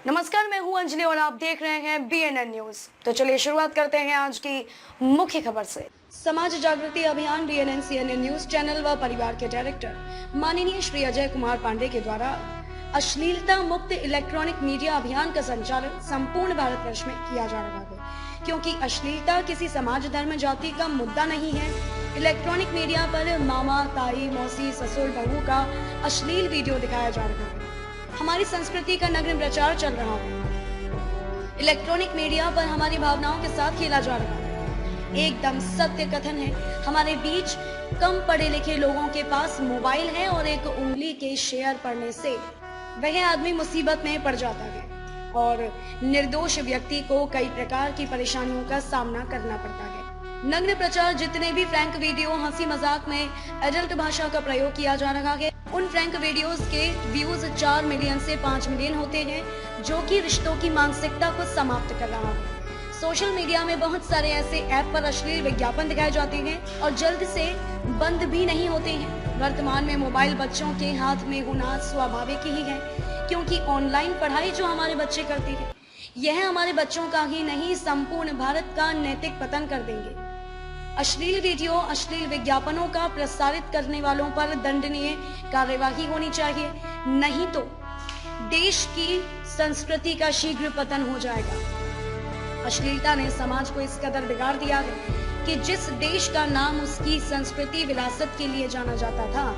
नमस्कार, मैं हूं अंजलि और आप देख रहे हैं BNN न्यूज। तो चलिए शुरुआत करते हैं आज की मुख्य खबर से। समाज जागृति अभियान BNN CNN न्यूज चैनल व परिवार के डायरेक्टर माननीय श्री अजय कुमार पांडे के द्वारा अश्लीलता मुक्त इलेक्ट्रॉनिक मीडिया अभियान का संचालन संपूर्ण भारतवर्ष में किया जा रहा है, क्योंकि अश्लीलता किसी समाज, धर्म, जाति का मुद्दा नहीं है। इलेक्ट्रॉनिक मीडिया पर मामा, ताई, मौसी, ससुर, बहू का अश्लील वीडियो दिखाया जा रहा है। हमारी संस्कृति का नग्न प्रचार चल रहा है। इलेक्ट्रॉनिक मीडिया पर हमारी भावनाओं के साथ खेला जा रहा है। एकदम सत्य कथन है, हमारे बीच कम पढ़े लिखे लोगों के पास मोबाइल है और एक उंगली के शेयर पड़ने से वह आदमी मुसीबत में पड़ जाता है और निर्दोष व्यक्ति को कई प्रकार की परेशानियों का सामना करना पड़ता है। नग्न प्रचार, जितने भी फ्रैंक वीडियो, हंसी मजाक में एडल्ट भाषा का प्रयोग किया जा रहा है, उन फ्रैंक वीडियोस के व्यूज 4 मिलियन से 5 मिलियन होते हैं, जो कि रिश्तों की मानसिकता को समाप्त कर रहा है। सोशल मीडिया में बहुत सारे ऐसे ऐप पर अश्लील विज्ञापन दिखाए जाते हैं और जल्द से बंद भी नहीं होते हैं। वर्तमान में मोबाइल बच्चों के हाथ में होना स्वाभाविक ही है, क्योंकि ऑनलाइन पढ़ाई जो हमारे बच्चे करते हैं, यह हमारे बच्चों का ही नहीं, संपूर्ण भारत का नैतिक पतन कर देंगे। अश्लील वीडियो, अश्लील विज्ञापनों का प्रसारित करने वालों पर दंडनीय कार्यवाही होनी चाहिए, नहीं तो देश की संस्कृति का शीघ्र पतन हो जाएगा। अश्लीलता ने समाज को इस कदर बिगाड़ दिया है कि जिस देश का नाम उसकी संस्कृति, विरासत के लिए जाना जाता था,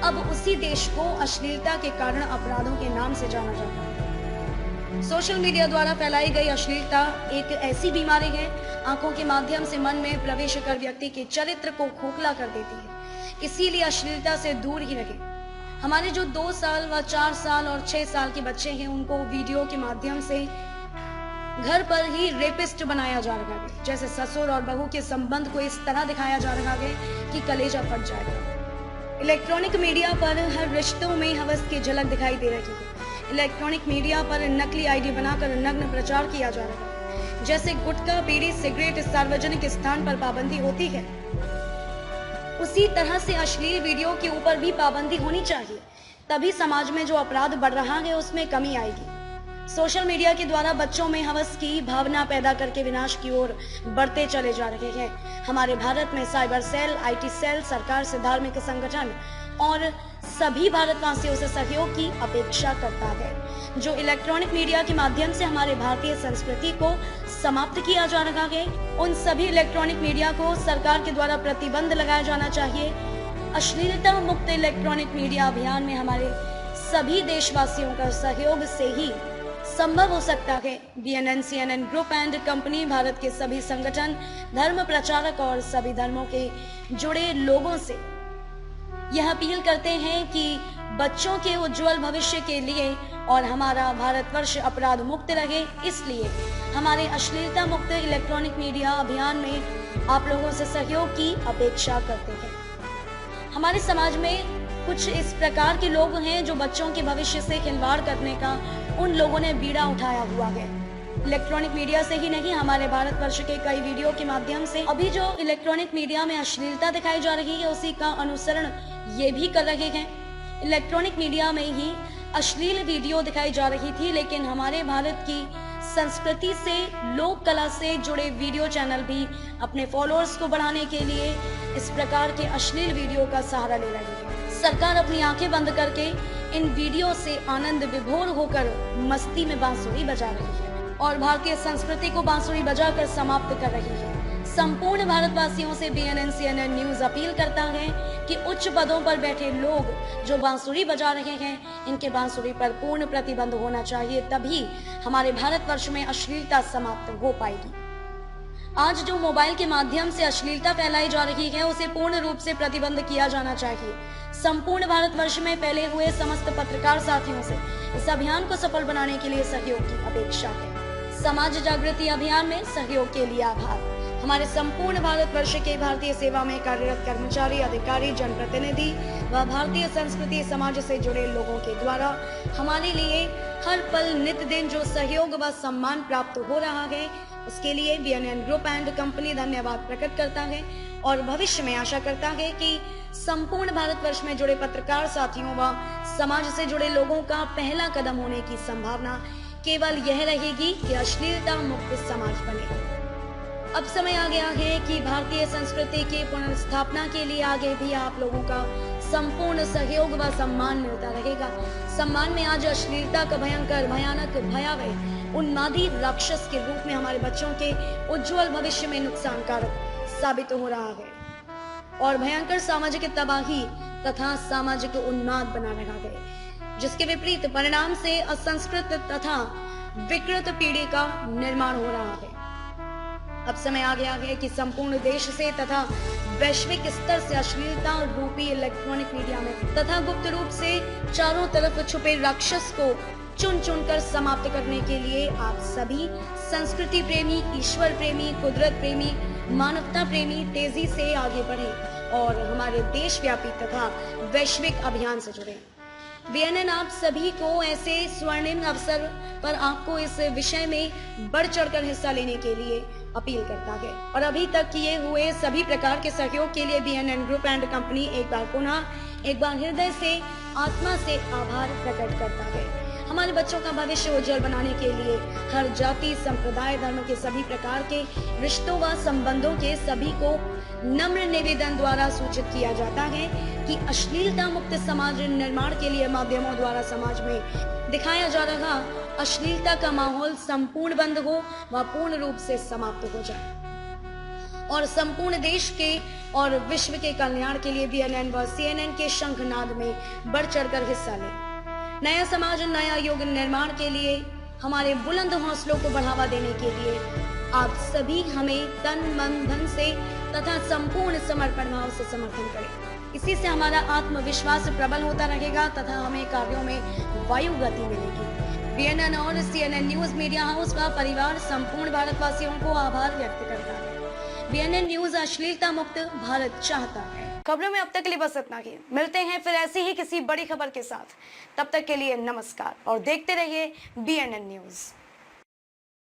अब उसी देश को अश्लीलता के कारण अपराधों के नाम से जाना जाता है। सोशल मीडिया द्वारा फैलाई गई अश्लीलता एक ऐसी बीमारी है, आंखों के माध्यम से मन में प्रवेश कर व्यक्ति के चरित्र को खोखला कर देती है। इसीलिए अश्लीलता से दूर ही रहे। हमारे जो 2 साल व 4 साल और 6 साल के बच्चे हैं, उनको वीडियो के माध्यम से घर पर ही रेपिस्ट बनाया जा रहा है। जैसे ससुर और बहू के संबंध को इस तरह दिखाया जा रहा है कि कलेजा फट जाएगा। इलेक्ट्रॉनिक मीडिया पर हर रिश्तों में हवस की झलक दिखाई दे रही है। इलेक्ट्रॉनिक मीडिया पर नकली आईडी बनाकर नग्न प्रचार किया जा रहा है। जैसे गुटखा, बीड़ी, सिगरेट सार्वजनिक स्थान पर पाबंदी होती है, उसी तरह से अश्लील वीडियो के ऊपर भी पाबंदी होनी चाहिए। तभी समाज में जो अपराध बढ़ रहा है उसमें कमी आएगी। सोशल मीडिया के द्वारा बच्चों में हवस की भावना पैदा करके विनाश की ओर बढ़ते चले जा रहे हैं। हमारे भारत में साइबर सेल, IT सेल, सरकार से धार्मिक संगठन और सभी भारतवासियों से सहयोग की अपेक्षा करता है। जो इलेक्ट्रॉनिक मीडिया के माध्यम से हमारे भारतीय संस्कृति को समाप्त किया जा रहा है, उन सभी इलेक्ट्रॉनिक मीडिया को सरकार के द्वारा प्रतिबंध लगाया जाना चाहिए। अश्लीलता मुक्त इलेक्ट्रॉनिक मीडिया अभियान में हमारे सभी देशवासियों का सहयोग से ही संभव हो सकता है। BNN CNN group and company Bharat के सभी संगठन, धर्म प्रचारक और सभी धर्मों के जुड़े लोगों से यह अपील करते हैं कि बच्चों के उज्जवल भविष्य के लिए और हमारा भारतवर्ष अपराध मुक्त रहे, इसलिए हमारे अश्लीलता मुक्त इलेक्ट्रॉनिक मीडिया अभियान में आप लोगों से सहयोग की अपेक्षा करते हैं। हमारे समाज में कुछ इस प्रकार के लोग हैं जो बच्चों के भविष्य से खिलवाड़ करने का उन लोगों ने बीड़ा उठाया हुआ है। इलेक्ट्रॉनिक मीडिया से ही नहीं, हमारे भारतवर्ष के कई वीडियो के माध्यम से अभी जो इलेक्ट्रॉनिक मीडिया में अश्लीलता दिखाई जा रही है, उसी का अनुसरण ये भी कर रहे हैं। इलेक्ट्रॉनिक मीडिया में ही अश्लील वीडियो दिखाई जा रही थी, लेकिन हमारे भारत की संस्कृति से, लोक कला से जुड़े वीडियो चैनल भी अपने फॉलोअर्स को बढ़ाने के लिए इस प्रकार के अश्लील वीडियो का सहारा ले रही है। सरकार अपनी आंखें बंद करके इन वीडियो से आनंद विभोर होकर मस्ती में बांसुरी बजा रही है और भारतीय संस्कृति को बांसुरी बजाकर समाप्त कर रही है। संपूर्ण भारतवासियों से BNN CNN न्यूज अपील करता है कि उच्च पदों पर बैठे लोग जो बांसुरी बजा रहे हैं, इनके बांसुरी पर पूर्ण प्रतिबंध होना चाहिए, तभी हमारे भारतवर्ष में अश्लीलता समाप्त हो पाएगी। आज जो मोबाइल के माध्यम से अश्लीलता फैलाई जा रही है, उसे पूर्ण रूप से प्रतिबंध किया जाना चाहिए। संपूर्ण भारतवर्ष में फैले हुए समस्त पत्रकार साथियों से इस अभियान को सफल बनाने के लिए सहयोग की अपेक्षा है। समाज जागृति अभियान में सहयोग के लिए आभार। हमारे संपूर्ण भारतवर्ष के भारतीय सेवा में कार्यरत कर्मचारी, अधिकारी, जनप्रतिनिधि व भारतीय संस्कृति समाज से जुड़े लोगों के द्वारा हमारे लिए हर पल नित दिन जो सहयोग व सम्मान प्राप्त हो रहा है, उसके लिए BNN ग्रुप एंड कंपनी धन्यवाद प्रकट करता है और भविष्य में आशा करता है कि संपूर्ण भारतवर्ष में जुड़े पत्रकार साथियों व समाज से जुड़े लोगों का पहला कदम होने की संभावना केवल यह रहेगी कि अश्लीलता मुक्त समाज बने। अब समय आ गया है कि भारतीय संस्कृति की पुनर्स्थापना के लिए आगे भी आप लोगों का संपूर्ण सहयोग व सम्मान मिलता रहेगा। सम्मान में आज अश्लीलता का भयंकर, भयानक, भयावह, उन्मादी राक्षस के रूप में हमारे बच्चों के उज्जवल भविष्य में नुकसानकारक साबित हो रहा है और भयंकर सामाजिक तबाही तथा सामाजिक उन्माद बना रहा है, जिसके विपरीत परिणाम से असंस्कृत तथा विकृत पीढ़ी का निर्माण हो रहा है। अब समय आ गया है कि संपूर्ण देश से तथा वैश्विक स्तर से अश्लीलता रूपी इलेक्ट्रॉनिक मीडिया में तथा गुप्त रूप से चारों तरफ छुपे राक्षस को चुन चुनकर समाप्त करने के लिए आप सभी संस्कृति प्रेमी, ईश्वर प्रेमी, कुदरत प्रेमी, मानवता प्रेमी तेजी से आगे बढ़े और हमारे देशव्यापी तथा वैश्विक अभियान से जुड़े। BNN आप सभी को ऐसे स्वर्णिम अवसर पर आपको इस विषय में बढ़ चढ़कर हिस्सा लेने के लिए अपील करता है और अभी तक किए हुए सभी प्रकार के सहयोग के लिए BNN ग्रुप एंड कंपनी एक बार हृदय से, आत्मा से आभार प्रकट करता है। हमारे बच्चों का भविष्य उज्जवल बनाने के लिए हर जाति, संप्रदाय, धर्म के सभी प्रकार के रिश्तों व संबंधों के सभी को नम्र निवेदन द्वारा सूचित किया जाता है कि अश्लीलता मुक्त समाज निर्माण के लिए माध्यमों द्वारा समाज में दिखाया जा रहा अश्लीलता का माहौल संपूर्ण बंद हो व पूर्ण रूप से समाप्त हो जाए और संपूर्ण देश के और विश्व के कल्याण के लिए BNN व CNN के शंखनाद में बढ़ चढ़कर हिस्सा लें। नया समाज, नया युग निर्माण के लिए हमारे बुलंद हौसलों को बढ़ावा देने के लिए आप सभी हमें तन, मन, धन से तथा संपूर्ण समर्पण भाव से समर्थन करें। इसी से हमारा आत्मविश्वास प्रबल होता रहेगा तथा हमें कार्यों में वायु गति मिलेगी। BNN और CNN न्यूज मीडिया हाउस का परिवार संपूर्ण भारतवासियों को आभार व्यक्त करता है। BNN न्यूज अश्लीलता मुक्त भारत चाहता है। खबरों में अब तक के लिए बस इतना ही। मिलते हैं फिर ऐसी ही किसी बड़ी खबर के साथ। तब तक के लिए नमस्कार और देखते रहिए BNN न्यूज।